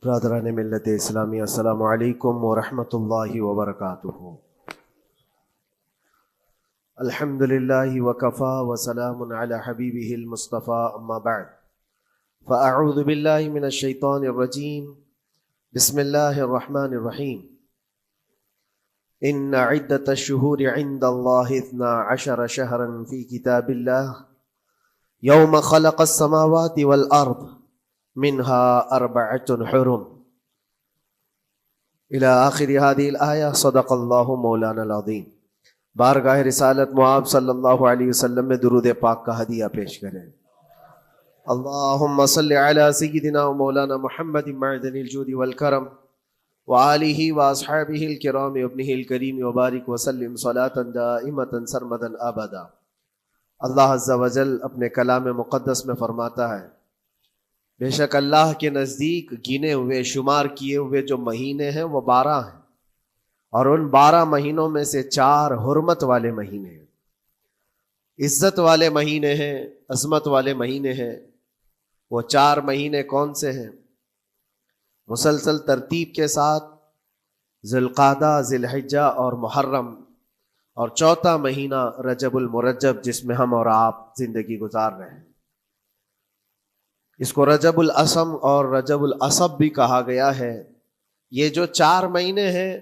برادران ملت اسلامی، السلام علیکم ورحمۃ اللہ وبرکاتہ۔ الحمد للہ وکفا وسلام علی حبیبہ المصطفیٰ، اما بعد فاعوذ باللہ من الشیطان الرجیم، بسم اللہ الرحمن الرحیم۔ ان عدۃ الشہور عند اللہ 12 شہرا فی کتاب اللہ یوم خلق السماوات والارض منها 4 حرم الى آخر هذه الآیہ۔ صدق اللہ مولانا العظیم۔ بارگاہ رسالت معاب صلی اللہ علیہ وسلم میں درود پاک کا ہدیہ پیش کریں۔ اللہم صل علی سیدنا و مولانا محمد معدن الجود والکرم وآلہ واصحابہ الکرام وابنہ الکریم وبارک وسلم صلاة دائمة سرمدا ابدا۔ اللہ عز و جل اپنے کلام مقدس میں فرماتا ہے، بے شک اللہ کے نزدیک گنے ہوئے شمار کیے ہوئے جو مہینے ہیں وہ 12 ہیں، اور ان 12 مہینوں میں سے 4 حرمت والے مہینے ہیں، عزت والے مہینے ہیں، عظمت والے مہینے ہیں۔ وہ 4 مہینے کون سے ہیں؟ مسلسل ترتیب کے ساتھ ذی القعدہ، ذی الحجہ اور محرم، اور 4تھا مہینہ رجب المرجب جس میں ہم اور آپ زندگی گزار رہے ہیں۔ اس کو رجب الاسم اور رجب العصب بھی کہا گیا ہے۔ یہ جو 4 مہینے ہیں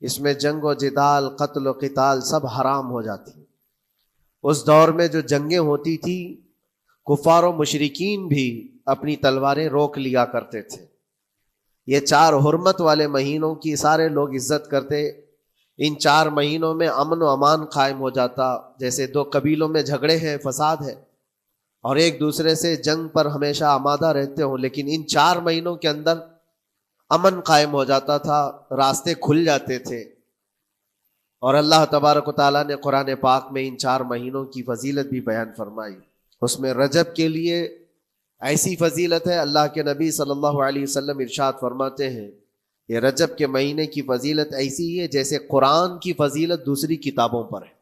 اس میں جنگ و جدال، قتل و قتال سب حرام ہو جاتی ہیں۔ اس دور میں جو جنگیں ہوتی تھی کفار و مشرکین بھی اپنی تلواریں روک لیا کرتے تھے۔ یہ 4 حرمت والے مہینوں کی سارے لوگ عزت کرتے۔ ان 4 مہینوں میں امن و امان قائم ہو جاتا۔ جیسے 2 قبیلوں میں جھگڑے ہیں، فساد ہے، اور ایک دوسرے سے جنگ پر ہمیشہ آمادہ رہتے ہوں، لیکن ان 4 مہینوں کے اندر امن قائم ہو جاتا تھا، راستے کھل جاتے تھے۔ اور اللہ تبارک و تعالیٰ نے قرآن پاک میں ان 4 مہینوں کی فضیلت بھی بیان فرمائی۔ اس میں رجب کے لیے ایسی فضیلت ہے، اللہ کے نبی صلی اللہ علیہ وسلم ارشاد فرماتے ہیں، یہ رجب کے مہینے کی فضیلت ایسی ہے جیسے قرآن کی فضیلت دوسری کتابوں پر ہے۔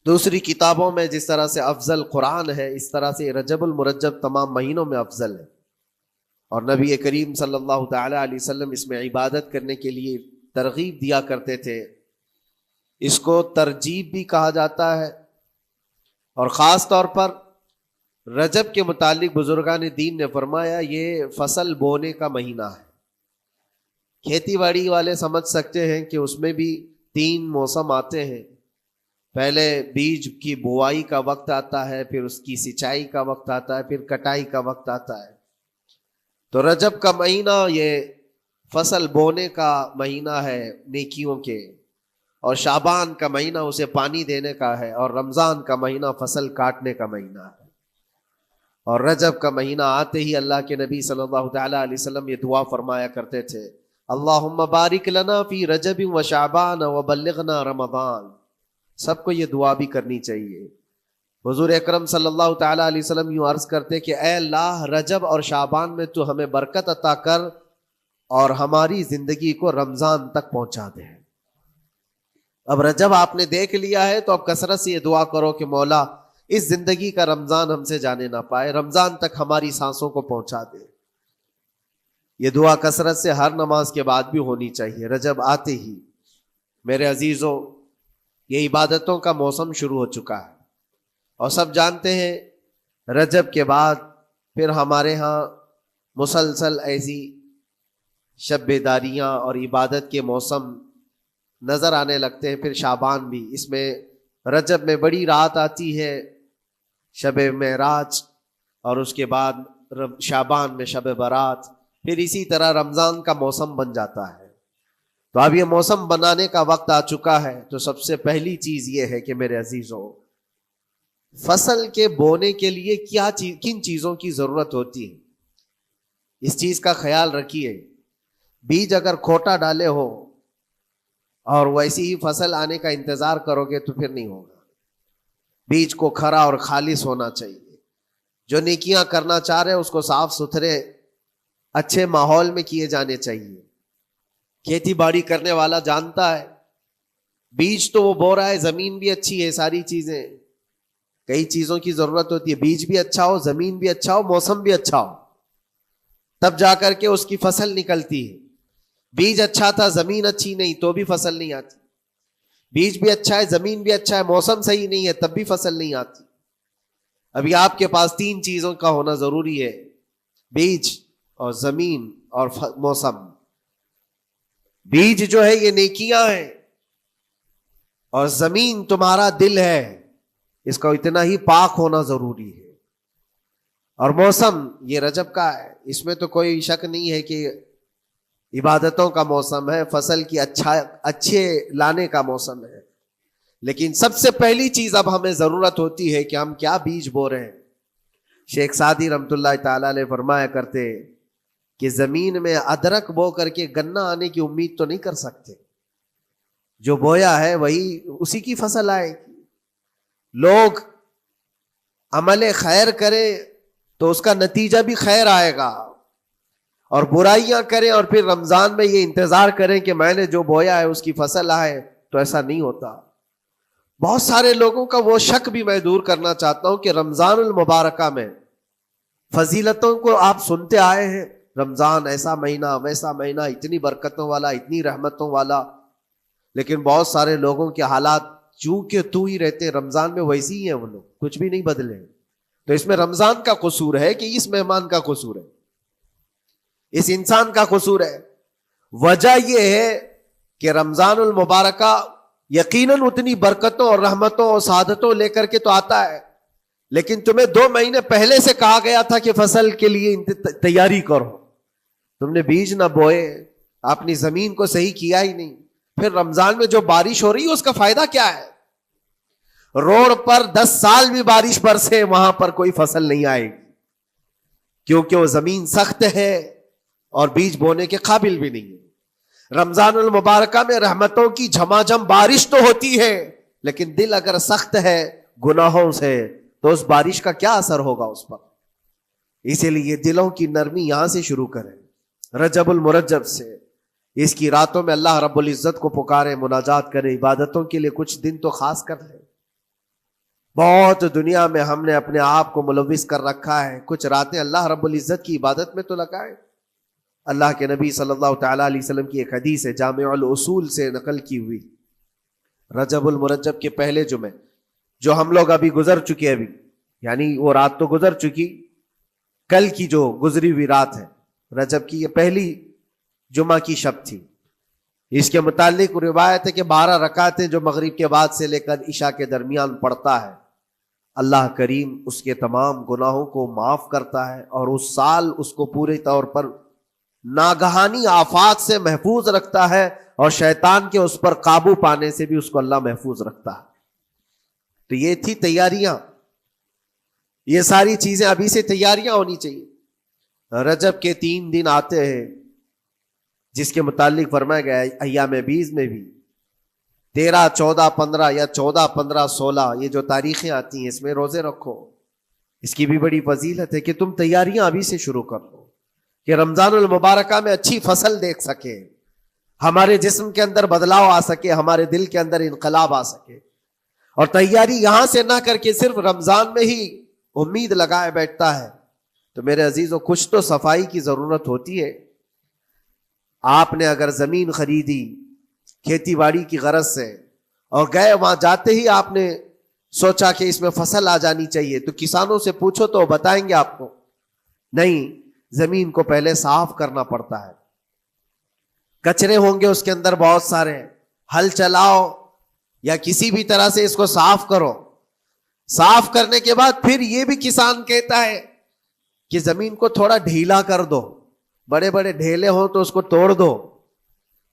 دوسری کتابوں میں جس طرح سے افضل قرآن ہے، اس طرح سے رجب المرجب تمام مہینوں میں افضل ہے۔ اور نبی کریم صلی اللہ تعالی علیہ وسلم اس میں عبادت کرنے کے لیے ترغیب دیا کرتے تھے۔ اس کو ترجیب بھی کہا جاتا ہے، اور خاص طور پر رجب کے متعلق بزرگان دین نے فرمایا یہ فصل بونے کا مہینہ ہے۔ کھیتی باڑی والے سمجھ سکتے ہیں کہ اس میں بھی 3 موسم آتے ہیں۔ پہلے بیج کی بوائی کا وقت آتا ہے، پھر اس کی سینچائی کا وقت آتا ہے، پھر کٹائی کا وقت آتا ہے۔ تو رجب کا مہینہ یہ فصل بونے کا مہینہ ہے نیکیوں کے، اور شعبان کا مہینہ اسے پانی دینے کا ہے، اور رمضان کا مہینہ فصل کاٹنے کا مہینہ ہے۔ اور رجب کا مہینہ آتے ہی اللہ کے نبی صلی اللہ تعالی علیہ وسلم یہ دعا فرمایا کرتے تھے، اللہم بارک لنا فی رجب و شعبان وبلغنا رمضان۔ سب کو یہ دعا بھی کرنی چاہیے۔ حضور اکرم صلی اللہ تعالی علیہ وسلم یوں عرض کرتے کہ اے اللہ، رجب اور شعبان میں تو ہمیں برکت عطا کر اور ہماری زندگی کو رمضان تک پہنچا دے۔ اب رجب آپ نے دیکھ لیا ہے تو اب کثرت سے یہ دعا کرو کہ مولا اس زندگی کا رمضان ہم سے جانے نہ پائے، رمضان تک ہماری سانسوں کو پہنچا دے۔ یہ دعا کثرت سے ہر نماز کے بعد بھی ہونی چاہیے رجب آتے ہی۔ میرے عزیزوں، یہ عبادتوں کا موسم شروع ہو چکا ہے، اور سب جانتے ہیں رجب کے بعد پھر ہمارے ہاں مسلسل ایسی شب بیداریاں اور عبادت کے موسم نظر آنے لگتے ہیں۔ پھر شعبان بھی، اس میں رجب میں بڑی رات آتی ہے، شب معراج، اور اس کے بعد شعبان میں شب برات، پھر اسی طرح رمضان کا موسم بن جاتا ہے۔ تو اب یہ موسم بنانے کا وقت آ چکا ہے۔ تو سب سے پہلی چیز یہ ہے کہ میرے عزیزوں، فصل کے بونے کے لیے کن چیزوں کی ضرورت ہوتی ہے، اس چیز کا خیال رکھیے۔ بیج اگر کھوٹا ڈالے ہو اور ویسی ہی فصل آنے کا انتظار کرو گے تو پھر نہیں ہوگا۔ بیج کو کھرا اور خالص ہونا چاہیے۔ جو نیکیاں کرنا چاہ رہے اس کو صاف ستھرے اچھے ماحول میں کیے جانے چاہیے۔ کھیتی باڑی کرنے والا جانتا ہے بیج تو وہ بو رہا ہے، زمین بھی اچھی ہے، ساری چیزیں، کئی چیزوں کی ضرورت ہوتی ہے، بیج بھی اچھا ہو، زمین بھی اچھا ہو، موسم بھی اچھا ہو۔ تب جا کر کے اس کی فصل نکلتی ہے. بیج اچھا تھا زمین اچھی نہیں تو بھی فصل نہیں آتی. بیج بھی اچھا ہے زمین بھی اچھا ہے موسم صحیح نہیں ہے تب بھی فصل نہیں آتی. ابھی آپ کے پاس 3 چیزوں کا ہونا ضروری ہے: بیج اور زمین اور موسم. بیج جو ہے یہ نیکیاں ہیں اور زمین تمہارا دل ہے، اس کا اتنا ہی پاک ہونا ضروری ہے. اور موسم یہ رجب کا ہے، اس میں تو کوئی شک نہیں ہے کہ عبادتوں کا موسم ہے، فصل کی اچھے لانے کا موسم ہے. لیکن سب سے پہلی چیز اب ہمیں ضرورت ہوتی ہے کہ ہم کیا بیج بو رہے ہیں. شیخ سعدی رحمت اللہ تعالی علیہ فرمایا کرتے کہ زمین میں ادرک بو کر کے گنا آنے کی امید تو نہیں کر سکتے. جو بویا ہے وہی اسی کی فصل آئے گی. لوگ عمل خیر کرے تو اس کا نتیجہ بھی خیر آئے گا، اور برائیاں کریں اور پھر رمضان میں یہ انتظار کریں کہ میں نے جو بویا ہے اس کی فصل آئے، تو ایسا نہیں ہوتا. بہت سارے لوگوں کا وہ شک بھی میں دور کرنا چاہتا ہوں کہ رمضان المبارکہ میں فضیلتوں کو آپ سنتے آئے ہیں، رمضان ایسا مہینہ ویسا مہینہ، اتنی برکتوں والا اتنی رحمتوں والا، لیکن بہت سارے لوگوں کے حالات چونکہ تو ہی رہتے رمضان میں ویسے ہی ہیں، وہ لوگ کچھ بھی نہیں بدلے. تو اس میں رمضان کا قصور ہے کہ اس مہمان کا قصور ہے، اس انسان کا قصور ہے؟ وجہ یہ ہے کہ رمضان المبارکہ یقیناً اتنی برکتوں اور رحمتوں اور سعادتوں لے کر کے تو آتا ہے، لیکن تمہیں 2 مہینے پہلے سے کہا گیا تھا کہ فصل کے لیے تیاری کرو. تم نے بیج نہ بوئے، اپنی زمین کو صحیح کیا ہی نہیں. پھر رمضان میں جو بارش ہو رہی ہے اس کا فائدہ کیا ہے؟ روڈ پر 10 سال بھی بارش برسے وہاں پر کوئی فصل نہیں آئے گی، کیونکہ وہ زمین سخت ہے اور بیج بونے کے قابل بھی نہیں ہے. رمضان المبارکہ میں رحمتوں کی جھماجھم بارش تو ہوتی ہے، لیکن دل اگر سخت ہے گناہوں سے تو اس بارش کا کیا اثر ہوگا اس پر؟ اسی لیے دلوں کی نرمی یہاں سے شروع کریں، رجب المرجب سے. اس کی راتوں میں اللہ رب العزت کو پکارے، مناجات کرے، عبادتوں کے لیے کچھ دن تو خاص کر لیں. بہت دنیا میں ہم نے اپنے آپ کو ملوث کر رکھا ہے، کچھ راتیں اللہ رب العزت کی عبادت میں تو لگائیں. اللہ کے نبی صلی اللہ تعالیٰ علیہ وسلم کی ایک حدیث ہے، جامع الاصول سے نقل کی ہوئی، رجب المرجب کے پہلے جمعے جو ہم لوگ ابھی گزر چکے، ابھی یعنی وہ رات تو گزر چکی، کل کی جو گزری ہوئی رات ہے رجب کی، یہ پہلی جمعہ کی شب تھی. اس کے متعلق روایت ہے کہ 12 رکعتیں جو مغرب کے بعد سے لے کر عشاء کے درمیان پڑھتا ہے، اللہ کریم اس کے تمام گناہوں کو معاف کرتا ہے اور اس سال اس کو پورے طور پر ناگہانی آفات سے محفوظ رکھتا ہے، اور شیطان کے اس پر قابو پانے سے بھی اس کو اللہ محفوظ رکھتا ہے. تو یہ تھی تیاریاں، یہ ساری چیزیں ابھی سے تیاریاں ہونی چاہیے. رجب کے 3 دن آتے ہیں جس کے متعلق فرمایا گیا ہے ایام بیز میں بھی 13, 14, 15 یا 14, 15, 16 یہ جو تاریخیں آتی ہیں اس میں روزے رکھو. اس کی بھی بڑی فضیلت ہے کہ تم تیاریاں ابھی سے شروع کر دو کہ رمضان المبارکہ میں اچھی فصل دیکھ سکے، ہمارے جسم کے اندر بدلاؤ آ سکے، ہمارے دل کے اندر انقلاب آ سکے. اور تیاری یہاں سے نہ کر کے صرف رمضان میں ہی امید لگائے بیٹھتا ہے تو میرے عزیزوں کچھ تو صفائی کی ضرورت ہوتی ہے. آپ نے اگر زمین خریدی کھیتی باڑی کی غرض سے اور گئے، وہاں جاتے ہی آپ نے سوچا کہ اس میں فصل آ جانی چاہیے، تو کسانوں سے پوچھو تو بتائیں گے آپ کو نہیں، زمین کو پہلے صاف کرنا پڑتا ہے، کچرے ہوں گے اس کے اندر بہت سارے، ہل چلاؤ یا کسی بھی طرح سے اس کو صاف کرو. صاف کرنے کے بعد پھر یہ بھی کسان کہتا ہے کہ زمین کو تھوڑا ڈھیلا کر دو، بڑے بڑے ڈھیلے ہوں تو اس کو توڑ دو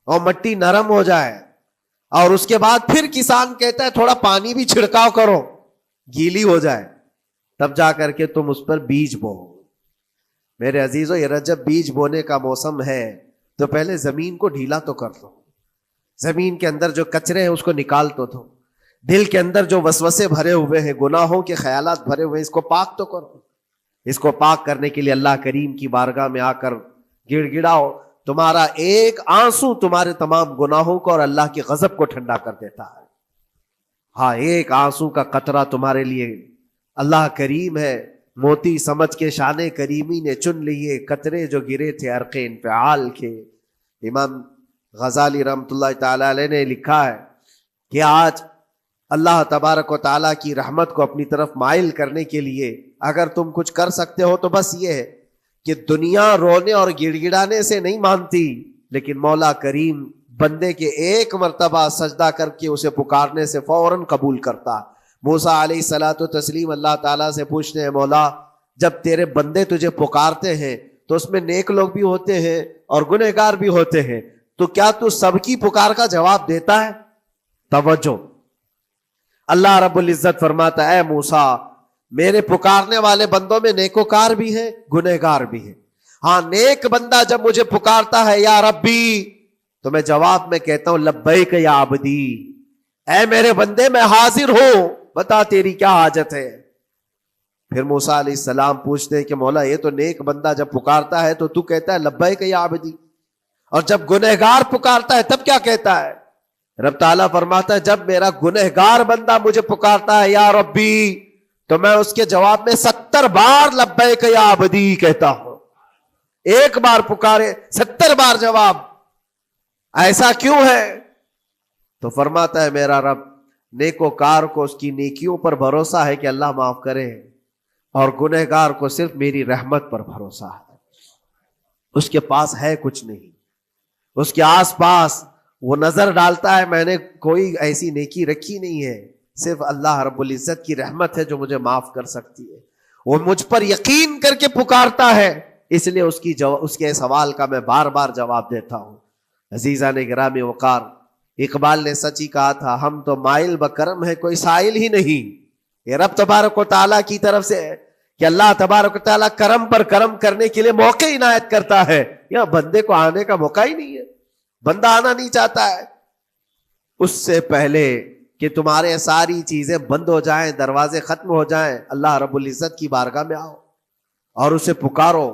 اور مٹی نرم ہو جائے. اور اس کے بعد پھر کسان کہتا ہے تھوڑا پانی بھی چھڑکاؤ کرو، گیلی ہو جائے، تب جا کر کے تم اس پر بیج بو. میرے عزیزو یہ رجب بیج بونے کا موسم ہے، تو پہلے زمین کو ڈھیلا تو کر دو، زمین کے اندر جو کچرے ہیں اس کو نکال تو دو، دل کے اندر جو وسوسے بھرے ہوئے ہیں، گناہوں کے خیالات بھرے ہوئے ہیں، اس کو پاک تو کرو. اس کو پاک کرنے کے لیے اللہ کریم کی بارگاہ میں آ کر گڑ گڑاؤ. تمہارا ایک آنسو تمہارے تمام گناہوں کو اور اللہ کے غضب کو ٹھنڈا کر دیتا ہے. ہاں، ایک آنسو کا قطرہ تمہارے لیے اللہ کریم ہے موتی سمجھ کے شان کریمی نے چن لیے قطرے جو گرے تھے عرق انفعال کے۔ امام غزالی رحمۃ اللہ تعالی علیہ نے لکھا ہے کہ آج اللہ تبارک و تعالیٰ کی رحمت کو اپنی طرف مائل کرنے کے لیے اگر تم کچھ کر سکتے ہو تو بس یہ ہے کہ دنیا رونے اور گڑ گڑانے سے نہیں مانتی، لیکن مولا کریم بندے کے ایک مرتبہ سجدہ کر کے اسے پکارنے سے فوراً قبول کرتا۔ موسیٰ علیہ الصلاۃ والتسلیم اللہ تعالیٰ سے پوچھتے ہیں، مولا جب تیرے بندے تجھے پکارتے ہیں تو اس میں نیک لوگ بھی ہوتے ہیں اور گنہگار بھی ہوتے ہیں، تو کیا تو سب کی پکار کا جواب دیتا ہے؟ توجہ، اللہ رب العزت فرماتا ہے، اے موسیٰ میرے پکارنے والے بندوں میں نیکوکار بھی ہیں گنہگار بھی ہیں، ہاں نیک بندہ جب مجھے پکارتا ہے یا ربی تو میں جواب میں کہتا ہوں لبیک یا عبدی، اے میرے بندے میں حاضر ہوں، بتا تیری کیا حاجت ہے۔ پھر موسیٰ علیہ السلام پوچھتے ہیں کہ مولا یہ تو نیک بندہ جب پکارتا ہے تو کہتا ہے لبیک یا عبدی، اور جب گنہگار پکارتا ہے تب کیا کہتا ہے؟ رب تعالیٰ فرماتا ہے جب میرا گنہگار بندہ مجھے پکارتا ہے یا ربی تو میں اس کے جواب میں 70 بار لبیک یا عبدی کہتا ہوں۔ ایک بار پکارے 70 بار جواب، ایسا کیوں ہے؟ تو فرماتا ہے میرا رب نیکوکار کو اس کی نیکیوں پر بھروسہ ہے کہ اللہ معاف کرے، اور گنہگار کو صرف میری رحمت پر بھروسہ ہے، اس کے پاس ہے کچھ نہیں، اس کے آس پاس وہ نظر ڈالتا ہے میں نے کوئی ایسی نیکی رکھی نہیں ہے، صرف اللہ رب العزت کی رحمت ہے جو مجھے معاف کر سکتی ہے، وہ مجھ پر یقین کر کے پکارتا ہے، اس لیے اس کے سوال کا میں بار بار جواب دیتا ہوں۔ عزیزان گرامی وقار، اقبال نے سچ ہی کہا تھا، ہم تو مائل بکرم ہے کوئی سائل ہی نہیں۔ یہ رب تبارک و تعالیٰ کی طرف سے ہے کہ اللہ تبارک و تعالیٰ کرم پر کرم کرنے کے لیے موقع عنایت کرتا ہے، یا بندے کو آنے کا موقع ہی نہیں ہے، بندہ آنا نہیں چاہتا ہے۔ اس سے پہلے کہ تمہارے ساری چیزیں بند ہو جائیں، دروازے ختم ہو جائیں، اللہ رب العزت کی بارگاہ میں آؤ اور اسے پکارو،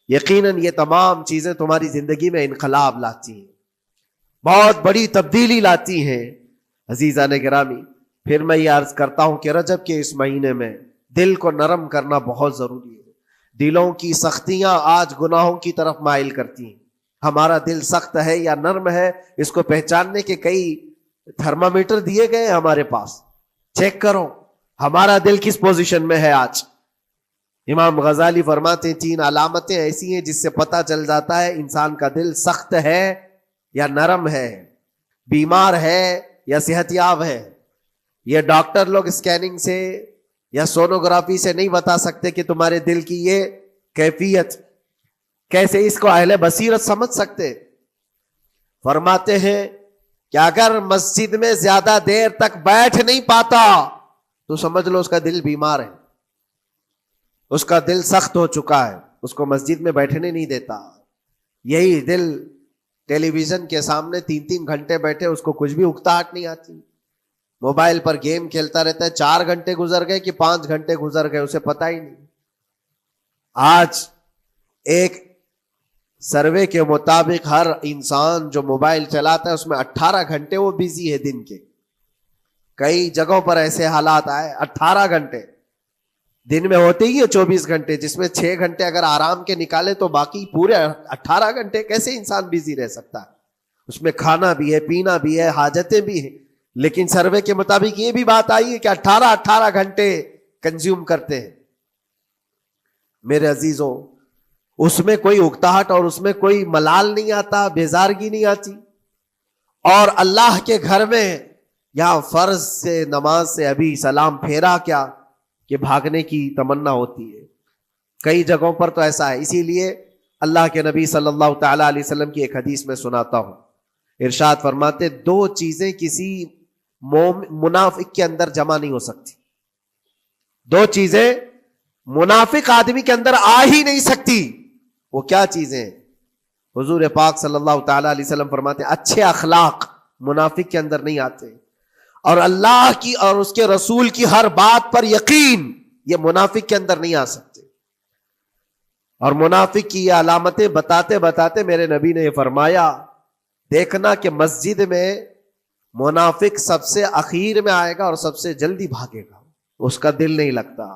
یقیناً یہ تمام چیزیں تمہاری زندگی میں انقلاب لاتی ہیں، بہت بڑی تبدیلی لاتی ہیں۔ عزیزان گرامی، پھر میں یہ عرض کرتا ہوں کہ رجب کے اس مہینے میں دل کو نرم کرنا بہت ضروری ہے۔ دلوں کی سختیاں آج گناہوں کی طرف مائل کرتی ہیں۔ ہمارا دل سخت ہے یا نرم ہے، اس کو پہچاننے کے کئی تھرمامیٹر دیے گئے ہیں ہمارے پاس، چیک کرو ہمارا دل کس پوزیشن میں ہے آج۔ امام غزالی فرماتے ہیں 3 علامتیں ایسی ہیں جس سے پتہ چل جاتا ہے انسان کا دل سخت ہے یا نرم ہے، بیمار ہے یا صحت یاب ہے۔ یہ ڈاکٹر لوگ اسکیننگ سے یا سونوگرافی سے نہیں بتا سکتے کہ تمہارے دل کی یہ کیفیت، کیسے اس کو اہل بصیرت سمجھ سکتے؟ فرماتے ہیں کہ اگر مسجد میں زیادہ دیر تک بیٹھ نہیں پاتا تو سمجھ لو اس کا دل بیمار ہے، اس کا دل سخت ہو چکا ہے، اس کو مسجد میں بیٹھنے نہیں دیتا۔ یہی دل ٹیلی ویژن کے سامنے 3 گھنٹے بیٹھے، اس کو کچھ بھی اکتاہٹ نہیں آتی، موبائل پر گیم کھیلتا رہتا ہے، 4 گھنٹے گزر گئے کہ 5 گھنٹے گزر گئے اسے پتہ ہی نہیں۔ آج ایک سروے کے مطابق ہر انسان جو موبائل چلاتا ہے اس میں 18 گھنٹے وہ بزی ہے دن کے۔ کئی جگہوں پر ایسے حالات آئے 18 گھنٹے دن میں ہوتے ہی ہے 24 گھنٹے، جس میں 6 گھنٹے اگر آرام کے نکالے تو باقی پورے 18 گھنٹے کیسے انسان بزی رہ سکتا ہے؟ اس میں کھانا بھی ہے، پینا بھی ہے، حاجتیں بھی ہیں، لیکن سروے کے مطابق یہ بھی بات آئی ہے کہ 18 گھنٹے کنزیوم کرتے ہیں۔ میرے عزیزوں، اس میں کوئی اکتاہٹ اور اس میں کوئی ملال نہیں آتا، بیزارگی نہیں آتی، اور اللہ کے گھر میں یہاں فرض سے نماز سے ابھی سلام پھیرا کیا کہ بھاگنے کی تمنا ہوتی ہے۔ کئی جگہوں پر تو ایسا ہے، اسی لیے اللہ کے نبی صلی اللہ تعالی علیہ وسلم کی ایک حدیث میں سناتا ہوں، ارشاد فرماتے 2 چیزیں کسی منافق کے اندر جمع نہیں ہو سکتی، 2 چیزیں منافق آدمی کے اندر آ ہی نہیں سکتی۔ وہ کیا چیزیں؟ حضور پاک صلی اللہ تعالی علیہ وسلم فرماتے ہیں اچھے اخلاق منافق کے اندر نہیں آتے، اور اللہ کی اور اس کے رسول کی ہر بات پر یقین، یہ منافق کے اندر نہیں آ سکتے۔ اور منافق کی یہ علامتیں بتاتے بتاتے میرے نبی نے یہ فرمایا، دیکھنا کہ مسجد میں منافق سب سے اخیر میں آئے گا اور سب سے جلدی بھاگے گا، اس کا دل نہیں لگتا۔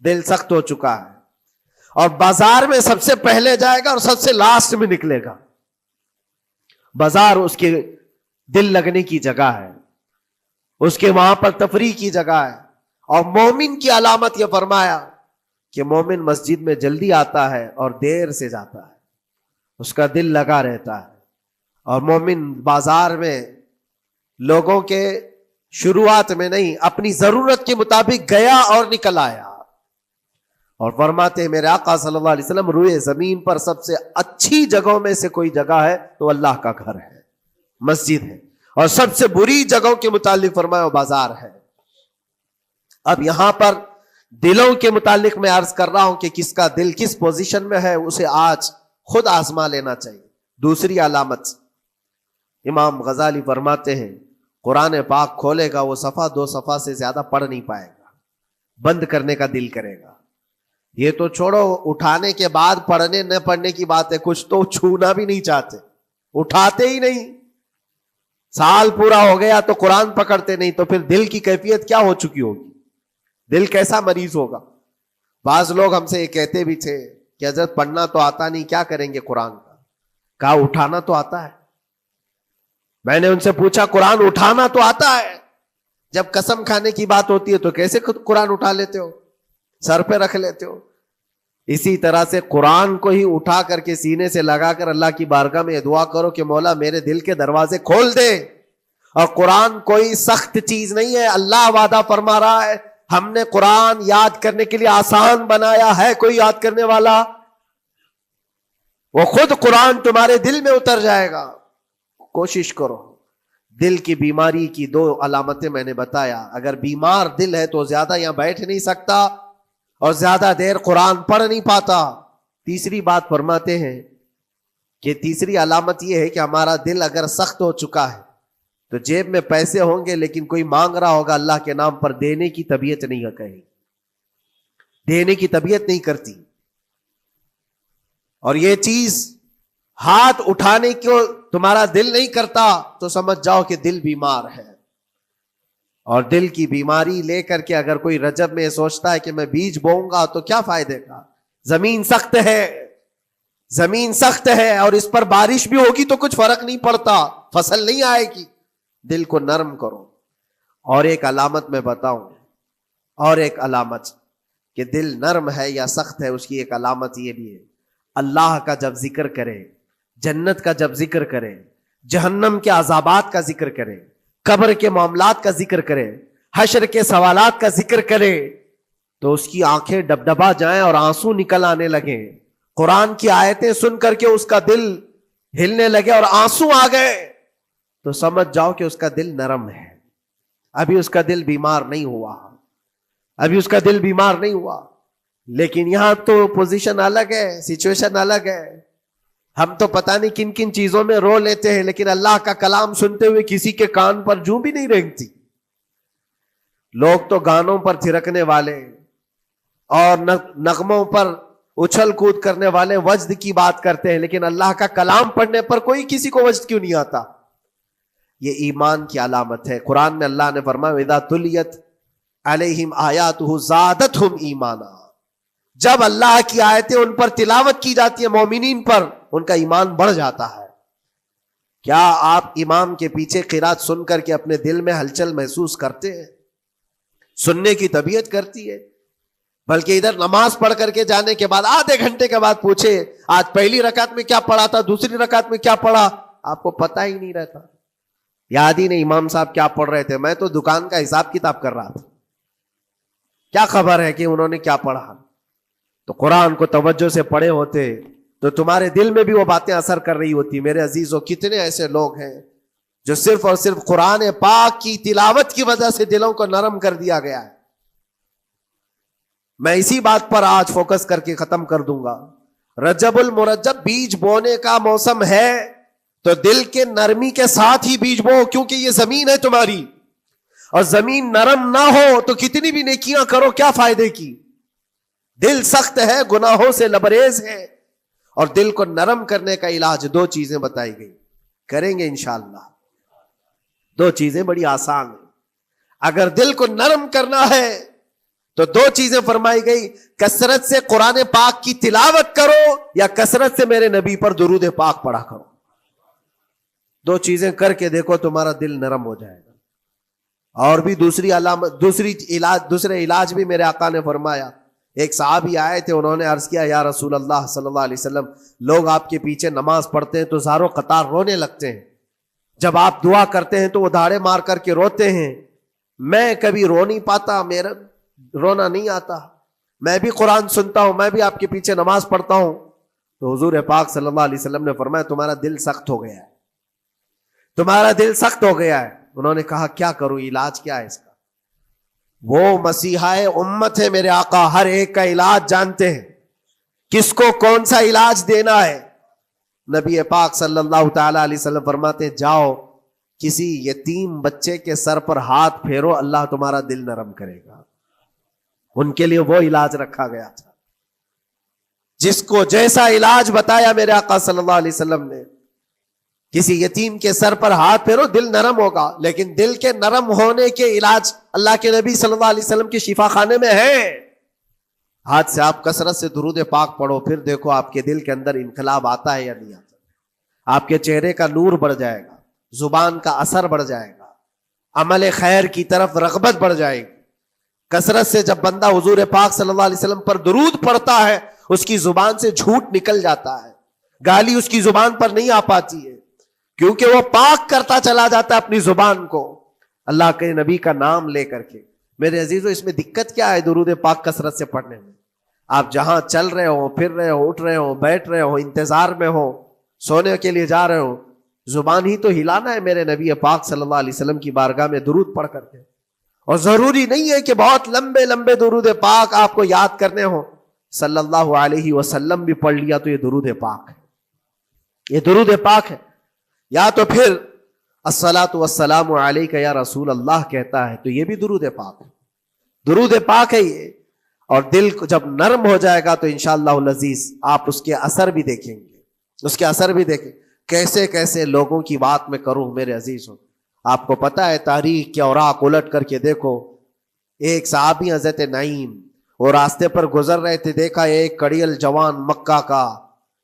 دل سخت ہو چکا ہے، اور بازار میں سب سے پہلے جائے گا اور سب سے لاسٹ میں نکلے گا. بازار اس کے دل لگنے کی جگہ ہے، اس کے وہاں پر تفریح کی جگہ ہے. اور مومن کی علامت یہ فرمایا کہ مومن مسجد میں جلدی آتا ہے اور دیر سے جاتا ہے، اس کا دل لگا رہتا ہے. اور مومن بازار میں لوگوں کے شروعات میں نہیں، اپنی ضرورت کے مطابق گیا اور نکل آیا. اور فرماتے ہیں میرے آقا صلی اللہ علیہ وسلم، روئے زمین پر سب سے اچھی جگہوں میں سے کوئی جگہ ہے تو اللہ کا گھر ہے، مسجد ہے. اور سب سے بری جگہوں کے متعلق فرمایا وہ بازار ہے. اب یہاں پر دلوں کے متعلق میں عرض کر رہا ہوں کہ کس کا دل کس پوزیشن میں ہے، اسے آج خود آزما لینا چاہیے. دوسری علامت، امام غزالی فرماتے ہیں قرآن پاک کھولے گا وہ صفحہ 2 صفحہ سے زیادہ پڑھ نہیں پائے گا، بند کرنے کا دل کرے گا. یہ تو چھوڑو اٹھانے کے بعد پڑھنے نہ پڑھنے کی بات ہے، کچھ تو چھونا بھی نہیں چاہتے، اٹھاتے ہی نہیں. سال پورا ہو گیا تو قرآن پکڑتے نہیں، تو پھر دل کی کیفیت کیا ہو چکی ہوگی، دل کیسا مریض ہوگا. بعض لوگ ہم سے یہ کہتے بھی تھے کہ حضرت پڑھنا تو آتا نہیں، کیا کریں گے قرآن کا. کہا اٹھانا تو آتا ہے. میں نے ان سے پوچھا قرآن اٹھانا تو آتا ہے، جب قسم کھانے کی بات ہوتی ہے تو کیسے قرآن اٹھا لیتے ہو، سر پہ رکھ لیتے ہو. اسی طرح سے قرآن کو ہی اٹھا کر کے سینے سے لگا کر اللہ کی بارگاہ میں دعا کرو کہ مولا میرے دل کے دروازے کھول دے. اور قرآن کوئی سخت چیز نہیں ہے، اللہ وعدہ فرما رہا ہے ہم نے قرآن یاد کرنے کے لیے آسان بنایا ہے. کوئی یاد کرنے والا، وہ خود قرآن تمہارے دل میں اتر جائے گا. کوشش کرو. دل کی بیماری کی 2 علامتیں میں نے بتایا. اگر بیمار دل ہے تو زیادہ یہاں بیٹھ نہیں سکتا اور زیادہ دیر قرآن پڑھ نہیں پاتا. تیسری بات فرماتے ہیں کہ تیسری علامت یہ ہے کہ ہمارا دل اگر سخت ہو چکا ہے تو جیب میں پیسے ہوں گے لیکن کوئی مانگ رہا ہوگا اللہ کے نام پر، دینے کی طبیعت نہیں ہے، کہیں دینے کی طبیعت نہیں کرتی. اور یہ چیز ہاتھ اٹھانے کو تمہارا دل نہیں کرتا تو سمجھ جاؤ کہ دل بیمار ہے. اور دل کی بیماری لے کر کے اگر کوئی رجب میں سوچتا ہے کہ میں بیج بوؤں گا تو کیا فائدے کا، زمین سخت ہے، زمین سخت ہے اور اس پر بارش بھی ہوگی تو کچھ فرق نہیں پڑتا، فصل نہیں آئے گی. دل کو نرم کرو. اور ایک علامت میں بتاؤں، اور ایک علامت کہ دل نرم ہے یا سخت ہے، اس کی ایک علامت یہ بھی ہے، اللہ کا جب ذکر کرے، جنت کا جب ذکر کرے، جہنم کے عذابات کا ذکر کرے، قبر کے معاملات کا ذکر کرے، حشر کے سوالات کا ذکر کرے، تو اس کی آنکھیں ڈبڈبا جائیں اور آنسو نکل آنے لگیں. قرآن کی آیتیں سن کر کے اس کا دل ہلنے لگے اور آنسو آ گئے تو سمجھ جاؤ کہ اس کا دل نرم ہے. ابھی اس کا دل بیمار نہیں ہوا، ابھی اس کا دل بیمار نہیں ہوا. لیکن یہاں تو پوزیشن الگ ہے، سچویشن الگ ہے. ہم تو پتہ نہیں کن کن چیزوں میں رو لیتے ہیں، لیکن اللہ کا کلام سنتے ہوئے کسی کے کان پر جوں بھی نہیں رینگتی. لوگ تو گانوں پر تھرکنے والے اور نغموں پر اچھل کود کرنے والے وجد کی بات کرتے ہیں، لیکن اللہ کا کلام پڑھنے پر کوئی کسی کو وجد کیوں نہیں آتا. یہ ایمان کی علامت ہے. قرآن میں اللہ نے فرمایا اذا تلیت علیہم آیاتہ زادتہم ایمانا، جب اللہ کی آیتیں ان پر تلاوت کی جاتی ہیں، مومنین پر، ان کا ایمان بڑھ جاتا ہے. کیا آپ امام کے پیچھے قرات سن کر کے اپنے دل میں ہلچل محسوس کرتے ہیں؟ سننے کی طبیعت کرتی ہے. بلکہ ادھر نماز پڑھ کر کے جانے کے بعد آدھے گھنٹے کے بعد پوچھے آج پہلی رکعت میں کیا پڑھا تھا، دوسری رکعت میں کیا پڑھا، آپ کو پتہ ہی نہیں رہتا، یاد ہی نہیں امام صاحب کیا پڑھ رہے تھے. میں تو دکان کا حساب کتاب کر رہا تھا، کیا خبر ہے کہ انہوں نے کیا پڑھا. تو قرآن کو توجہ سے پڑھے ہوتے تو تمہارے دل میں بھی وہ باتیں اثر کر رہی ہوتی. میرے عزیزوں، کتنے ایسے لوگ ہیں جو صرف اور صرف قرآن پاک کی تلاوت کی وجہ سے دلوں کو نرم کر دیا گیا ہے. میں اسی بات پر آج فوکس کر کے ختم کر دوں گا. رجب المرجب بیج بونے کا موسم ہے تو دل کے نرمی کے ساتھ ہی بیج بو، کیونکہ یہ زمین ہے تمہاری، اور زمین نرم نہ ہو تو کتنی بھی نیکیاں کرو کیا فائدے کی. دل سخت ہے، گناہوں سے لبریز ہے، اور دل کو نرم کرنے کا علاج 2 چیزیں بتائی گئی، کریں گے انشاءاللہ. 2 چیزیں بڑی آسان ہیں. اگر دل کو نرم کرنا ہے تو دو چیزیں فرمائی گئی، کثرت سے قرآن پاک کی تلاوت کرو یا کثرت سے میرے نبی پر درود پاک پڑھا کرو. دو چیزیں کر کے دیکھو تمہارا دل نرم ہو جائے گا. اور بھی دوسری علامت، دوسرے علاج بھی میرے آقا نے فرمایا. ایک صحابی آئے تھے، انہوں نے عرض کیا یا رسول اللہ صلی اللہ علیہ وسلم، لوگ آپ کے پیچھے نماز پڑھتے ہیں تو زاروں قطار رونے لگتے ہیں، جب آپ دعا کرتے ہیں تو وہ دھاڑے مار کر کے روتے ہیں، میں کبھی رو نہیں پاتا، میرا رونا نہیں آتا، میں بھی قرآن سنتا ہوں، میں بھی آپ کے پیچھے نماز پڑھتا ہوں. تو حضور پاک صلی اللہ علیہ وسلم نے فرمایا تمہارا دل سخت ہو گیا ہے، تمہارا دل سخت ہو گیا ہے. انہوں نے کہا کیا کروں، علاج کیا ہے اس کا؟ وہ مسیحائے امت ہے میرے آقا، ہر ایک کا علاج جانتے ہیں، کس کو کون سا علاج دینا ہے. نبی پاک صلی اللہ تعالی علیہ وسلم فرماتے ہیں جاؤ کسی یتیم بچے کے سر پر ہاتھ پھیرو، اللہ تمہارا دل نرم کرے گا. ان کے لیے وہ علاج رکھا گیا تھا. جس کو جیسا علاج بتایا میرے آقا صلی اللہ علیہ وسلم نے، کسی یتیم کے سر پر ہاتھ پھیرو، دل نرم ہوگا. لیکن دل کے نرم ہونے کے علاج اللہ کے نبی صلی اللہ علیہ وسلم کے شفا خانے میں ہے. ہاتھ سے آپ کثرت سے درود پاک پڑھو، پھر دیکھو آپ کے دل کے اندر انقلاب آتا ہے یا نہیں آتا. آپ کے چہرے کا نور بڑھ جائے گا، زبان کا اثر بڑھ جائے گا، عمل خیر کی طرف رغبت بڑھ جائے گی. کثرت سے جب بندہ حضور پاک صلی اللہ علیہ وسلم پر درود پڑھتا ہے، اس کی زبان سے جھوٹ نکل جاتا ہے، گالی اس کی زبان پر نہیں آ پاتی ہے، کیونکہ وہ پاک کرتا چلا جاتا ہے اپنی زبان کو اللہ کے نبی کا نام لے کر کے. میرے عزیزو، اس میں دقت کیا ہے درود پاک کثرت سے پڑھنے میں؟ آپ جہاں چل رہے ہو، پھر رہے ہو، اٹھ رہے ہو، بیٹھ رہے ہو، انتظار میں ہو، سونے کے لیے جا رہے ہو، زبان ہی تو ہلانا ہے میرے نبی پاک صلی اللہ علیہ وسلم کی بارگاہ میں درود پڑھ کر کے. اور ضروری نہیں ہے کہ بہت لمبے لمبے درود پاک آپ کو یاد کرنے ہو، صلی اللہ علیہ وسلم بھی پڑھ لیا تو یہ درود پاک ہے، یہ درود پاک ہے. یا تو پھر الصلاۃ والسلام علیک یا رسول اللہ کہتا ہے تو یہ بھی درود پاک ہے، درود پاک ہے یہ. اور دل کو جب نرم ہو جائے گا تو انشاءاللہ العزیز آپ اس کے اثر بھی دیکھیں گے، اس کے اثر بھی دیکھیں. کیسے کیسے لوگوں کی بات میں کروں میرے عزیز ہو. آپ کو پتا ہے تاریخ کے اوراق الٹ کر کے دیکھو. ایک صحابی حضرت نعیم وہ راستے پر گزر رہے تھے، دیکھا ایک کڑیل جوان مکہ کا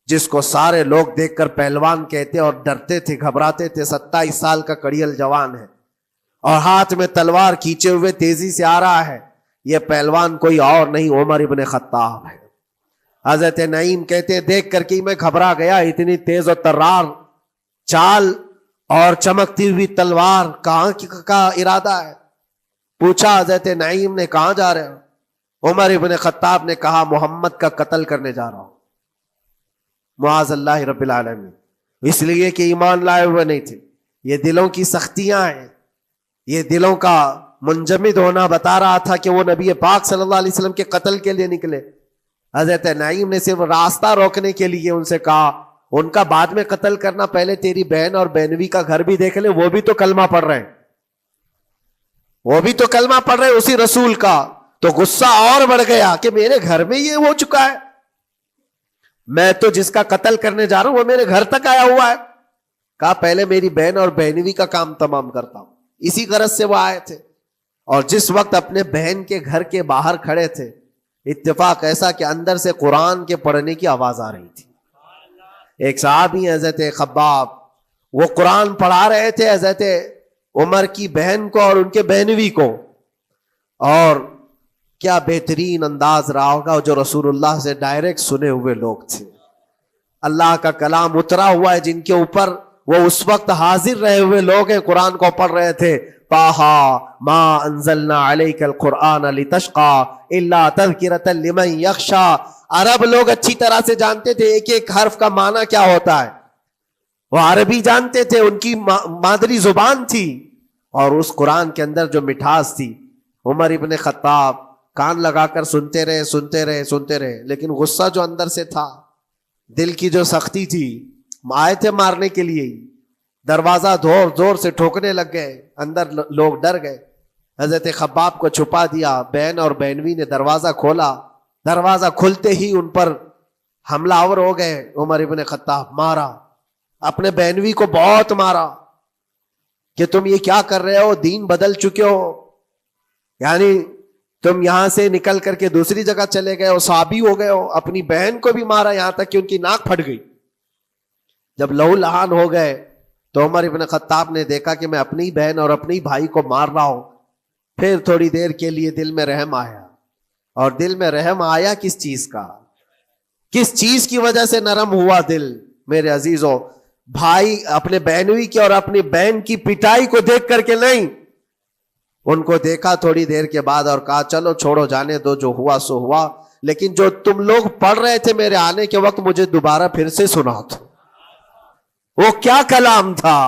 جس کو سارے لوگ دیکھ کر پہلوان کہتے اور ڈرتے تھے، گھبراتے تھے. 27 سال کا کڑیل جوان ہے اور ہاتھ میں تلوار کھینچے ہوئے تیزی سے آ رہا ہے. یہ پہلوان کوئی اور نہیں عمر ابن خطاب ہے. حضرت نعیم کہتے ہیں دیکھ کر کے میں گھبرا گیا، اتنی تیز و ترار چال اور چمکتی ہوئی تلوار، کہاں کا ارادہ ہے؟ پوچھا حضرت نعیم نے کہاں جا رہے ہو؟ عمر ابن خطاب نے کہا محمد کا قتل کرنے جا رہا ہوں. معاذ اللہ رب العالمین. اس لیے کہ ایمان لائے ہوئے نہیں تھے. یہ دلوں کی سختیاں ہیں، یہ دلوں کا منجمد ہونا بتا رہا تھا کہ وہ نبی پاک صلی اللہ علیہ وسلم کے قتل کے لیے نکلے. حضرت نعیم نے صرف راستہ روکنے کے لیے ان سے کہا ان کا بعد میں قتل کرنا، پہلے تیری بہن اور بہنوی کا گھر بھی دیکھ لے، وہ بھی تو کلمہ پڑھ رہے ہیں، وہ بھی تو کلمہ پڑھ رہے ہیں اسی رسول کا. تو غصہ اور بڑھ گیا کہ میرے گھر میں یہ ہو چکا ہے، میں تو جس کا قتل کرنے جا رہا ہوں وہ میرے گھر تک آیا ہوا ہے. کہا پہلے میری بہن اور بہنوی کا کام تمام کرتا ہوں. اسی غرض سے وہ آئے تھے. اور جس وقت اپنے بہن کے گھر کے باہر کھڑے تھے، اتفاق ایسا کہ اندر سے قرآن کے پڑھنے کی آواز آ رہی تھی. ایک صحابی حضرت خباب، وہ قرآن پڑھا رہے تھے حضرت عمر کی بہن کو اور ان کے بہنوی کو. اور کیا بہترین انداز رہا ہوگا، جو رسول اللہ سے ڈائریکٹ سنے ہوئے لوگ تھے. اللہ کا کلام اترا ہوا ہے جن کے اوپر، وہ اس وقت حاضر رہے ہوئے لوگ ہیں، قرآن کو پڑھ رہے تھے. طٰہٰ ما انزلنا علیک القرآن لتشقیٰ الا تذکرۃ لمن یخشیٰ. عرب لوگ اچھی طرح سے جانتے تھے ایک ایک حرف کا معنی کیا ہوتا ہے، وہ عربی جانتے تھے، ان کی مادری زبان تھی. اور اس قرآن کے اندر جو مٹھاس تھی، عمر ابن خطاب کان لگا کر سنتے رہے سنتے رہے سنتے رہے. لیکن غصہ جو اندر سے تھا، دل کی جو سختی تھی، آئے تھے مارنے کے لیے، دروازہ زور زور سے ٹھوکنے لگ گئے. اندر لوگ ڈر گئے. حضرت خباب کو چھپا دیا، بہن اور بہنوی نے دروازہ کھولا. دروازہ کھلتے ہی ان پر حملہ آور ہو گئے. عمر ابن خطاب مارا، اپنے بہنوی کو بہت مارا کہ تم یہ کیا کر رہے ہو، دین بدل چکے ہو. یعنی تم یہاں سے نکل کر کے دوسری جگہ چلے گئے ہو، صحابی ہو گئے ہو، اپنی بہن کو بھی مارا یہاں تک کہ ان کی ناک پھٹ گئی. جب لہو لہان ہو گئے تو عمر ابن خطاب نے دیکھا کہ میں اپنی بہن اور اپنی بھائی کو مار رہا ہوں. پھر تھوڑی دیر کے لیے دل میں رحم آیا. اور دل میں رحم آیا کس چیز کا؟ کس چیز کی وجہ سے نرم ہوا دل میرے عزیزوں؟ بھائی اپنے بہنوئی کی اور اپنی بہن کی پٹائی کو دیکھ کر کے نہیں، ان کو دیکھا تھوڑی دیر کے بعد اور کہا چلو چھوڑو جانے دو، جو ہوا سو ہوا، لیکن جو تم لوگ پڑھ رہے تھے میرے آنے کے وقت مجھے دوبارہ پھر سے سنا دو. وہ کیا کلام تھا؟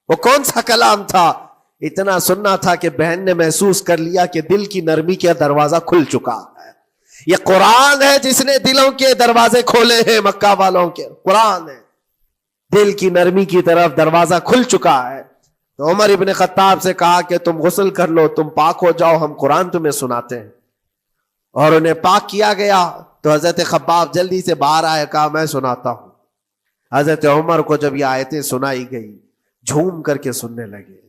وہ کون سا کلام تھا؟ اتنا سننا تھا کہ بہن نے محسوس کر لیا کہ دل کی نرمی کا دروازہ کھل چکا ہے. یہ قرآن ہے جس نے دلوں کے دروازے کھولے ہیں. مکہ والوں کے قرآن ہے، دل کی نرمی کی طرف دروازہ کھل چکا ہے. تو عمر ابن خطاب سے کہا کہ تم غسل کر لو، تم پاک ہو جاؤ، ہم قرآن تمہیں سناتے ہیں. اور انہیں پاک کیا گیا. تو حضرت خباب جلدی سے باہر آئے، کہا میں سناتا ہوں. حضرت عمر کو جب یہ آیتیں سنائی گئی جھوم کر کے سننے لگے.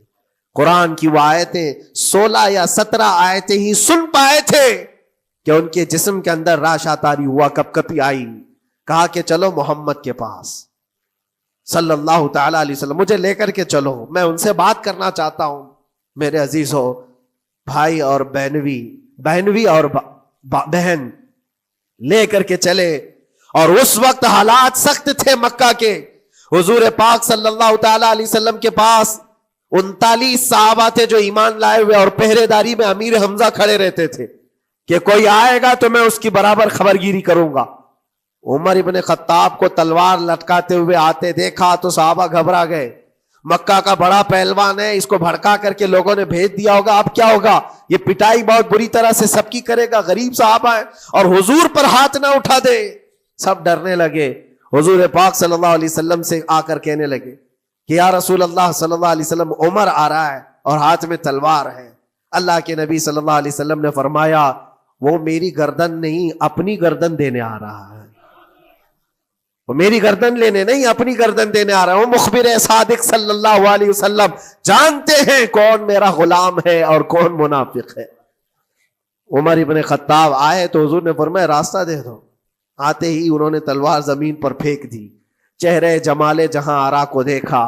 قرآن کی وہ آیتیں 16 یا 17 آیتیں ہی سن پائے تھے کہ ان کے جسم کے اندر راشا تاری ہوا، کپ کپی آئی. کہا کہ چلو محمد کے پاس صلی اللہ تعالی علیہ وسلم، مجھے لے کر کے چلو، میں ان سے بات کرنا چاہتا ہوں. میرے عزیزو، بھائی اور بہنوی اور بہن لے کر کے چلے. اور اس وقت حالات سخت تھے مکہ کے. حضور پاک صلی اللہ تعالی علیہ وسلم کے پاس 39 صحابہ تھے جو ایمان لائے ہوئے، اور پہرے داری میں امیر حمزہ کھڑے رہتے تھے کہ کوئی آئے گا تو میں اس کی برابر خبرگیری کروں گا. عمر ابن خطاب کو تلوار لٹکاتے ہوئے آتے دیکھا تو صحابہ گھبرا گئے. مکہ کا بڑا پہلوان ہے، اس کو بھڑکا کر کے لوگوں نے بھیج دیا ہوگا، اب کیا ہوگا؟ یہ پٹائی بہت بری طرح سے سب کی کرے گا. غریب صحابہ ہیں اور حضور پر ہاتھ نہ اٹھا دے. سب ڈرنے لگے. حضور پاک صلی اللہ علیہ وسلم سے آ کر کہنے لگے کہ یا رسول اللہ صلی اللہ علیہ وسلم، عمر آ رہا ہے اور ہاتھ میں تلوار ہے. اللہ کے نبی صلی اللہ علیہ وسلم نے فرمایا وہ میری گردن نہیں، اپنی گردن دینے آ رہا ہے. وہ میری گردن لینے نہیں، اپنی گردن دینے آ رہا ہے. وہ مخبر صادق صلی اللہ علیہ وسلم جانتے ہیں کون میرا غلام ہے اور کون منافق ہے. عمر ابن خطاب آئے تو حضور نے فرمایا راستہ دے دو. آتے ہی انہوں نے تلوار زمین پر پھینک دی. چہرے جمال جہاں آرا کو دیکھا.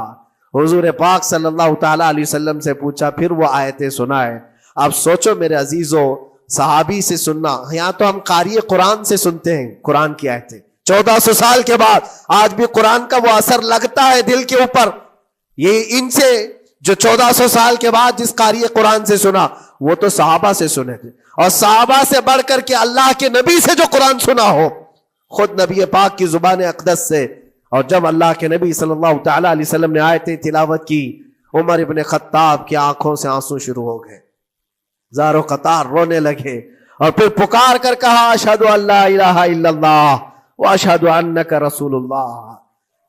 حضور پاک صلی اللہ تعالی علیہ وسلم سے پوچھا، پھر وہ آیتیں سنائے. اب سوچو میرے عزیزو، صحابی سے سننا، یہاں تو ہم قاری قرآن سے سنتے ہیں قرآن کی آیتیں 1400 سال کے بعد. آج بھی قرآن کا وہ اثر لگتا ہے دل کے اوپر. یہ ان سے جو 1400 سال کے بعد جس قاری قرآن سے سنا وہ تو صحابہ سے سنے تھے، اور صحابہ سے بڑھ کر کے اللہ کے نبی سے جو قرآن سنا ہو، خود نبی پاک کی زبان اقدس سے. اور جب اللہ کے نبی صلی اللہ تعالی علیہ وسلم نے آیتیں تلاوت کی، عمر ابن خطاب کی آنکھوں سے آنسو شروع ہو گئے. زارو قطار رونے لگے اور پھر پکار کر کہا اشہد ان لا الہ الا اللہ واشہد انک رسول اللہ.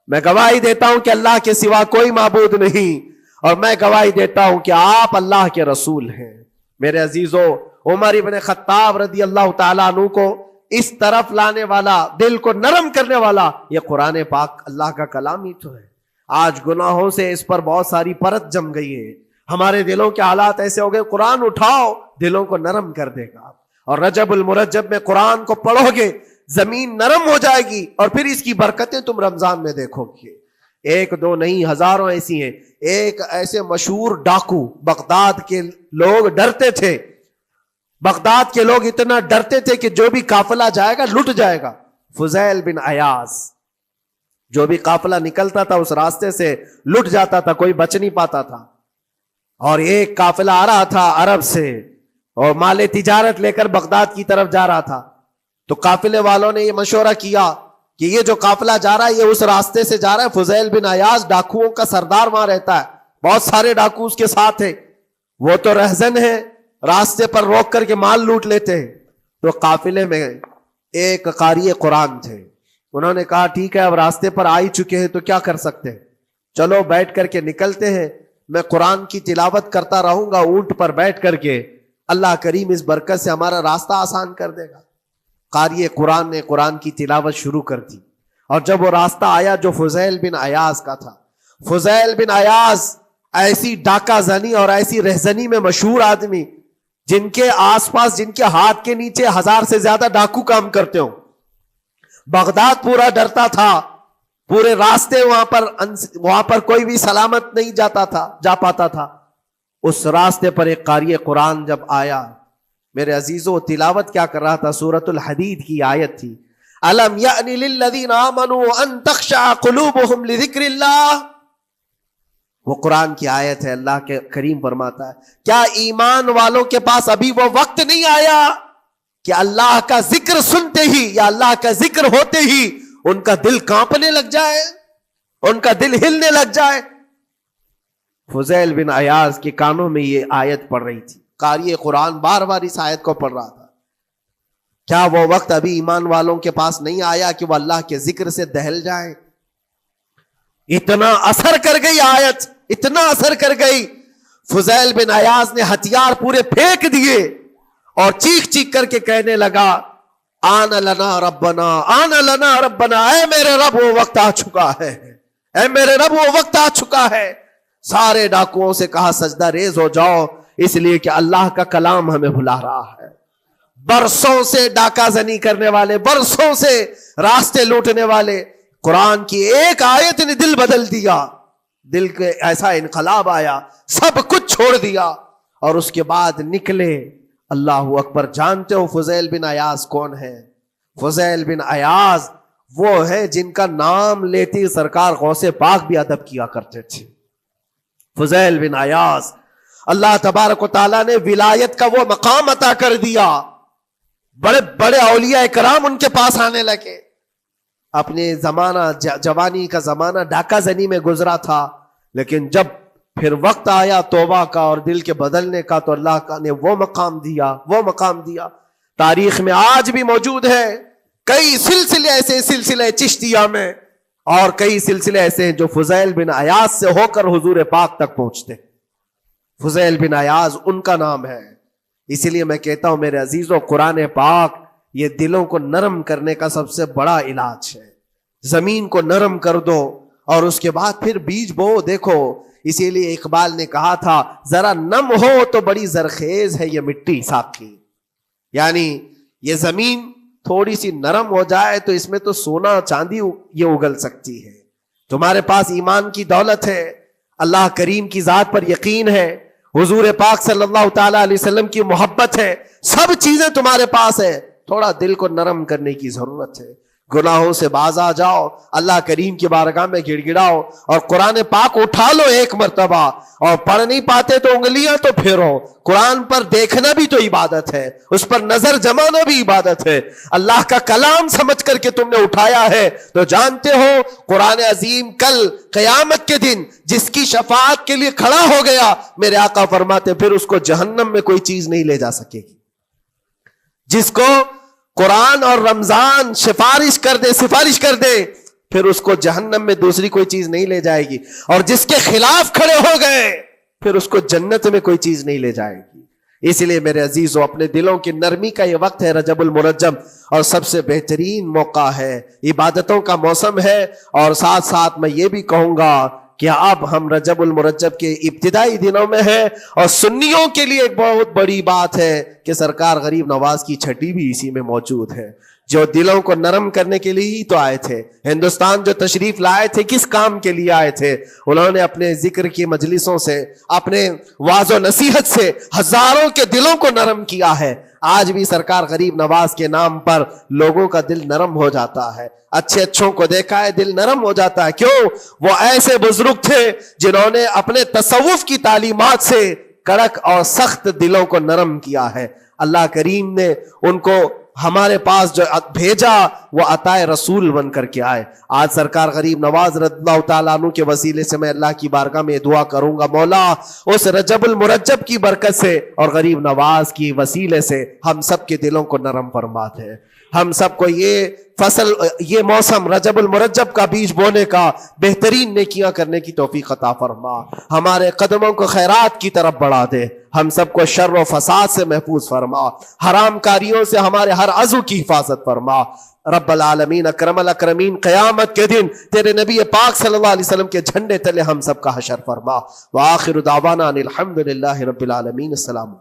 میں گواہی دیتا ہوں کہ اللہ کے سوا کوئی معبود نہیں، اور میں گواہی دیتا ہوں کہ آپ اللہ کے رسول ہیں. میرے عزیزو، عمر ابن خطاب رضی اللہ تعالیٰ عنہ کو اس طرف لانے والا، دل کو نرم کرنے والا، یہ قرآن پاک اللہ کا کلام ہی تو ہے. آج گناہوں سے اس پر بہت ساری پرت جم گئی ہے. ہمارے دلوں کے حالات ایسے ہو گئے، قرآن اٹھاؤ دلوں کو نرم کر دے گا. اور رجب المرجب میں قرآن کو پڑھو گے زمین نرم ہو جائے گی، اور پھر اس کی برکتیں تم رمضان میں دیکھو گے. ایک دو نہیں، ہزاروں ایسی ہیں. ایک ایسے مشہور ڈاکو، بغداد کے لوگ ڈرتے تھے. بغداد کے لوگ اتنا ڈرتے تھے کہ جو بھی قافلہ جائے گا لٹ جائے گا. فضیل بن عیاض، جو بھی قافلہ نکلتا تھا اس راستے سے لٹ جاتا تھا، کوئی بچ نہیں پاتا تھا. اور ایک قافلہ آ رہا تھا عرب سے اور مال تجارت لے کر بغداد کی طرف جا رہا تھا. تو قافلے والوں نے یہ مشورہ کیا کہ یہ جو قافلہ جا رہا ہے یہ اس راستے سے جا رہا ہے. فضیل بن عیاض ڈاکوؤں کا سردار وہاں رہتا ہے، بہت سارے ڈاکو اس کے ساتھ ہیں، وہ تو رہزن ہے، راستے پر روک کر کے مال لوٹ لیتے ہیں. تو قافلے میں ایک قاری قرآن تھے. انہوں نے کہا ٹھیک ہے، اب راستے پر آ ہی چکے ہیں تو کیا کر سکتے ہیں، چلو بیٹھ کر کے نکلتے ہیں. میں قرآن کی تلاوت کرتا رہوں گا اونٹ پر بیٹھ کر کے، اللہ کریم اس برکت سے ہمارا راستہ آسان کر دے گا. قاری قرآن نے قرآن کی تلاوت شروع کر دی. اور جب وہ راستہ آیا جو فضیل بن عیاض کا تھا، فضیل بن عیاض ایسی ڈاکہ زنی اور ایسی رہزنی میں مشہور آدمی، جن کے آس پاس، جن کے ہاتھ کے نیچے 1000 سے زیادہ ڈاکو کام کرتے ہوں. بغداد پورا ڈرتا تھا، پورے راستے وہاں پر کوئی بھی سلامت نہیں جا پاتا تھا. اس راستے پر ایک قاری قرآن جب آیا، میرے عزیزو تلاوت کیا کر رہا تھا؟ سورۃ الحدید کی آیت تھی، الم یأن للذین آمنوا ان تخشع قلوبهم لذکر اللہ. وہ قرآن کی آیت ہے. اللہ کے کریم فرماتا ہے کیا ایمان والوں کے پاس ابھی وہ وقت نہیں آیا کہ اللہ کا ذکر سنتے ہی یا اللہ کا ذکر ہوتے ہی ان کا دل کانپنے لگ جائے، ان کا دل ہلنے لگ جائے. فضیل بن عیاض کے کانوں میں یہ آیت پڑھ رہی تھی. قاری قرآن بار بار اس آیت کو پڑھ رہا تھا. کیا وہ وقت ابھی ایمان والوں کے پاس نہیں آیا کہ وہ اللہ کے ذکر سے دہل جائیں؟ اتنا اثر کر گئی آیت، اتنا اثر کر گئی. فضیل بن عیاض نے ہتھیار پورے پھینک دیے اور چیخ چیخ کر کے کہنے لگا آن لنا ربنا، آن لنا ربنا، اے میرے رب وہ وقت آ چکا ہے، اے میرے رب وہ وقت آ چکا ہے. سارے ڈاکوؤں سے کہا سجدہ ریز ہو جاؤ، اس لیے کہ اللہ کا کلام ہمیں بلا رہا ہے. برسوں سے ڈاکہ زنی کرنے والے، برسوں سے راستے لوٹنے والے، قرآن کی ایک آیت نے دل بدل دیا. دل کے ایسا انقلاب آیا، سب کچھ چھوڑ دیا اور اس کے بعد نکلے. اللہ اکبر. جانتے ہو فضیل بن عیاض کون ہے؟ فضیل بن عیاض وہ ہے جن کا نام لیتی سرکار غوث پاک بھی ادب کیا کرتے تھے. فضیل بن عیاض اللہ تبارک و تعالیٰ نے ولایت کا وہ مقام عطا کر دیا. بڑے بڑے اولیاء کرام ان کے پاس آنے لگے. اپنے زمانہ جوانی کا زمانہ ڈاکہ زنی میں گزرا تھا، لیکن جب پھر وقت آیا توبہ کا اور دل کے بدلنے کا تو اللہ نے وہ مقام دیا. تاریخ میں آج بھی موجود ہے کئی سلسلے ایسے، سلسلے چشتیہ میں، اور کئی سلسلے ایسے ہیں جو فضیل بن عیاض سے ہو کر حضور پاک تک پہنچتے. فضیل بن عیاض ان کا نام ہے. اسی لیے میں کہتا ہوں میرے عزیزو، قرآن پاک یہ دلوں کو نرم کرنے کا سب سے بڑا علاج ہے. زمین کو نرم کر دو اور اس کے بعد پھر بیج بو. دیکھو اسی لیے اقبال نے کہا تھا ذرا نم ہو تو بڑی زرخیز ہے یہ مٹی ساقی. یعنی یہ زمین تھوڑی سی نرم ہو جائے تو اس میں تو سونا چاندی یہ اگل سکتی ہے. تمہارے پاس ایمان کی دولت ہے، اللہ کریم کی ذات پر یقین ہے، حضور پاک صلی اللہ تعالی علیہ وسلم کی محبت ہے، سب چیزیں تمہارے پاس ہے. تھوڑا دل کو نرم کرنے کی ضرورت ہے. گناہوں سے باز آ جاؤ، اللہ کریم کی بارگاہ میں گڑ گڑاؤ اور قرآن پاک اٹھا لو ایک مرتبہ. اور پڑھ نہیں پاتے تو انگلیاں تو پھیرو. قرآن پر دیکھنا بھی تو عبادت ہے، اس پر نظر جمانا بھی عبادت ہے. اللہ کا کلام سمجھ کر کے تم نے اٹھایا ہے تو جانتے ہو قرآن عظیم کل قیامت کے دن جس کی شفاعت کے لیے کھڑا ہو گیا، میرے آقا فرماتے پھر اس کو جہنم میں کوئی چیز نہیں لے جا سکے گی. جس کو قرآن اور رمضان سفارش کر دے پھر اس کو جہنم میں دوسری کوئی چیز نہیں لے جائے گی. اور جس کے خلاف کھڑے ہو گئے پھر اس کو جنت میں کوئی چیز نہیں لے جائے گی. اس لیے میرے عزیزو اپنے دلوں کی نرمی کا یہ وقت ہے رجب المرجب، اور سب سے بہترین موقع ہے، عبادتوں کا موسم ہے. اور ساتھ ساتھ میں یہ بھی کہوں گا کہ اب ہم رجب المرجب کے ابتدائی دنوں میں ہیں، اور سنیوں کے لیے ایک بہت بڑی بات ہے کہ سرکار غریب نواز کی چھٹی بھی اسی میں موجود ہے، جو دلوں کو نرم کرنے کے لیے ہی تو آئے تھے. ہندوستان جو تشریف لائے تھے کس کام کے لیے آئے تھے؟ انہوں نے اپنے ذکر کی مجلسوں سے، اپنے واعظ و نصیحت سے ہزاروں کے دلوں کو نرم کیا ہے. آج بھی سرکار غریب نواز کے نام پر لوگوں کا دل نرم ہو جاتا ہے. اچھے اچھوں کو دیکھا ہے دل نرم ہو جاتا ہے. کیوں؟ وہ ایسے بزرگ تھے جنہوں نے اپنے تصوف کی تعلیمات سے کڑک اور سخت دلوں کو نرم کیا ہے. اللہ کریم نے ان کو ہمارے پاس جو بھیجا وہ عطائے رسول بن کر کے آئے. آج سرکار غریب نواز رضی اللہ تعالیٰ عنہ کے وسیلے سے میں اللہ کی بارگاہ میں دعا کروں گا، مولا اس رجب المرجب کی برکت سے اور غریب نواز کی وسیلے سے ہم سب کے دلوں کو نرم فرما دے. ہم سب کو یہ فصل، یہ موسم رجب المرجب کا بیج بونے کا، بہترین نیکیاں کرنے کی توفیق عطا فرما. ہمارے قدموں کو خیرات کی طرف بڑھا دے. ہم سب کو شر و فساد سے محفوظ فرما. حرام کاریوں سے ہمارے ہر عضو کی حفاظت فرما. رب العالمین اکرم الاکرمین قیامت کے دن تیرے نبی پاک صلی اللہ علیہ وسلم کے جھنڈے تلے ہم سب کا حشر فرما. وآخر دعوانا ان الحمد للہ رب العالمین. السلام.